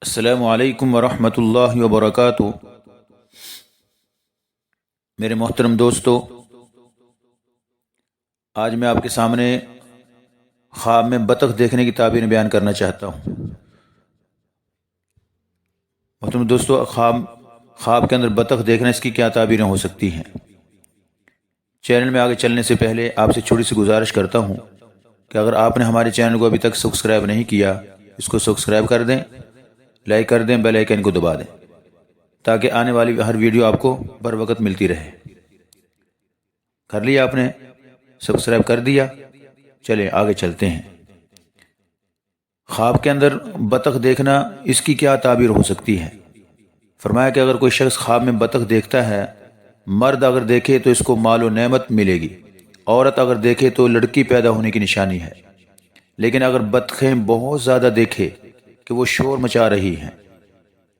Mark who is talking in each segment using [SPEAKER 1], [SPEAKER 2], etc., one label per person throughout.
[SPEAKER 1] السلام علیکم ورحمۃ اللہ وبرکاتہ۔ میرے محترم دوستو، آج میں آپ کے سامنے خواب میں بطخ دیکھنے کی تعبیر بیان کرنا چاہتا ہوں۔ محترم دوستو، خواب کے اندر بطخ دیکھنا، اس کی کیا تعبیریں ہو سکتی ہیں؟ چینل میں آگے چلنے سے پہلے آپ سے چھوٹی سی گزارش کرتا ہوں کہ اگر آپ نے ہمارے چینل کو ابھی تک سبسکرائب نہیں کیا، اس کو سبسکرائب کر دیں، لائک کر دیں، بیل آئیکن کو دبا دیں تاکہ آنے والی ہر ویڈیو آپ کو بر وقت ملتی رہے۔ کر لیا آپ نے؟ سبسکرائب کر دیا؟ چلیں آگے چلتے ہیں۔ خواب کے اندر بطخ دیکھنا، اس کی کیا تعبیر ہو سکتی ہے؟ فرمایا کہ اگر کوئی شخص خواب میں بطخ دیکھتا ہے، مرد اگر دیکھے تو اس کو مال و نعمت ملے گی، عورت اگر دیکھے تو لڑکی پیدا ہونے کی نشانی ہے۔ لیکن اگر بطخیں بہت زیادہ دیکھے کہ وہ شور مچا رہی ہیں،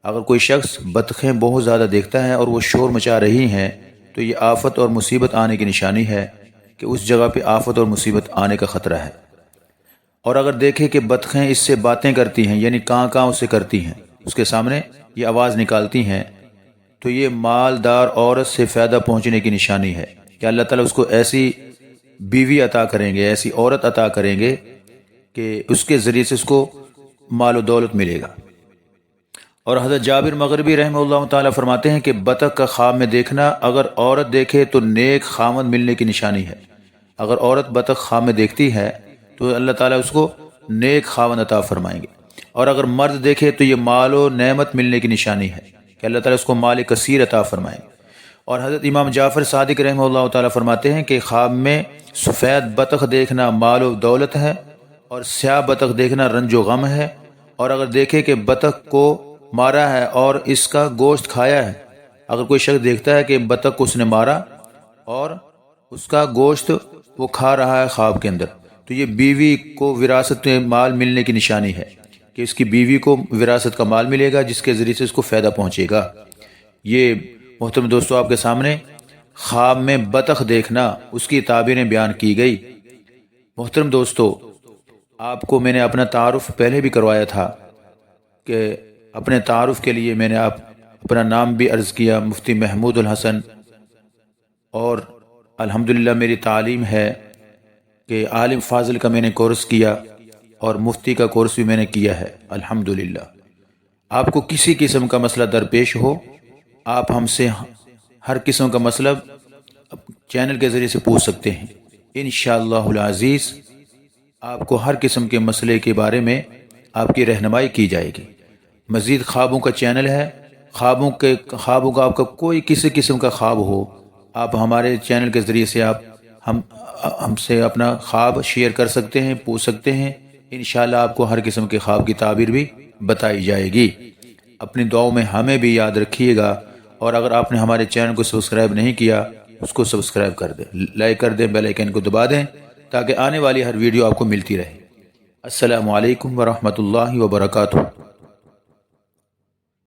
[SPEAKER 1] اگر کوئی شخص بطخیں بہت زیادہ دیکھتا ہے اور وہ شور مچا رہی ہیں، تو یہ آفت اور مصیبت آنے کی نشانی ہے کہ اس جگہ پہ آفت اور مصیبت آنے کا خطرہ ہے۔ اور اگر دیکھے کہ بطخیں اس سے باتیں کرتی ہیں، یعنی کاں کاں اسے کرتی ہیں، اس کے سامنے یہ آواز نکالتی ہیں، تو یہ مالدار عورت سے فائدہ پہنچنے کی نشانی ہے کہ اللہ تعالیٰ اس کو ایسی بیوی عطا کریں گے، ایسی عورت عطا کریں گے کہ اس کے ذریعے سے اس کو مال و دولت ملے گا۔ اور حضرت جابر مغربی رحمہ اللہ تعالیٰ فرماتے ہیں کہ بطخ کا خواب میں دیکھنا، اگر عورت دیکھے تو نیک خامد ملنے کی نشانی ہے۔ اگر عورت بطخ خواب میں دیکھتی ہے تو اللہ تعالیٰ اس کو نیک خاوند عطا فرمائیں گے، اور اگر مرد دیکھے تو یہ مال و نعمت ملنے کی نشانی ہے کہ اللہ تعالیٰ اس کو مال کثیر عطا فرمائیں گے۔ اور حضرت امام جعفر صادق رحمہ اللہ تعالیٰ فرماتے ہیں کہ خواب میں سفید بطخ دیکھنا مال و دولت ہے، اور سیاہ بطخ دیکھنا رنج و غم ہے۔ اور اگر دیکھے کہ بطخ کو مارا ہے اور اس کا گوشت کھایا ہے، اگر کوئی شخص دیکھتا ہے کہ بطخ کو اس نے مارا اور اس کا گوشت وہ کھا رہا ہے خواب کے اندر، تو یہ بیوی کو وراثت میں مال ملنے کی نشانی ہے کہ اس کی بیوی کو وراثت کا مال ملے گا، جس کے ذریعے سے اس کو فائدہ پہنچے گا۔ یہ محترم دوستو آپ کے سامنے خواب میں بطخ دیکھنا، اس کی تعبیریں بیان کی گئی۔ محترم دوستو، آپ کو میں نے اپنا تعارف پہلے بھی کروایا تھا کہ اپنے تعارف کے لیے میں نے اپنا نام بھی عرض کیا، مفتی محمود الحسن، اور الحمدللہ میری تعلیم ہے کہ عالم فاضل کا میں نے کورس کیا اور مفتی کا کورس بھی میں نے کیا ہے الحمدللہ۔ آپ کو کسی قسم کا مسئلہ درپیش ہو، آپ ہم سے ہر قسم کا مسئلہ چینل کے ذریعے سے پوچھ سکتے ہیں۔ انشاءاللہ العزیز آپ کو ہر قسم کے مسئلے کے بارے میں آپ کی رہنمائی کی جائے گی۔ مزید خوابوں کا چینل ہے، خوابوں کا آپ کا کوئی کسی قسم کا خواب ہو، آپ ہمارے چینل کے ذریعے سے آپ ہم سے اپنا خواب شیئر کر سکتے ہیں، پوچھ سکتے ہیں۔ انشاءاللہ آپ کو ہر قسم کے خواب کی تعبیر بھی بتائی جائے گی۔ اپنی دعاؤں میں ہمیں بھی یاد رکھیے گا، اور اگر آپ نے ہمارے چینل کو سبسکرائب نہیں کیا، اس کو سبسکرائب کر دیں، لائک کر دیں، بیل آئیکن کو دبا دیں تاکہ آنے والی ہر ویڈیو آپ کو ملتی رہے۔ السلام علیکم ورحمۃ اللہ وبرکاتہ۔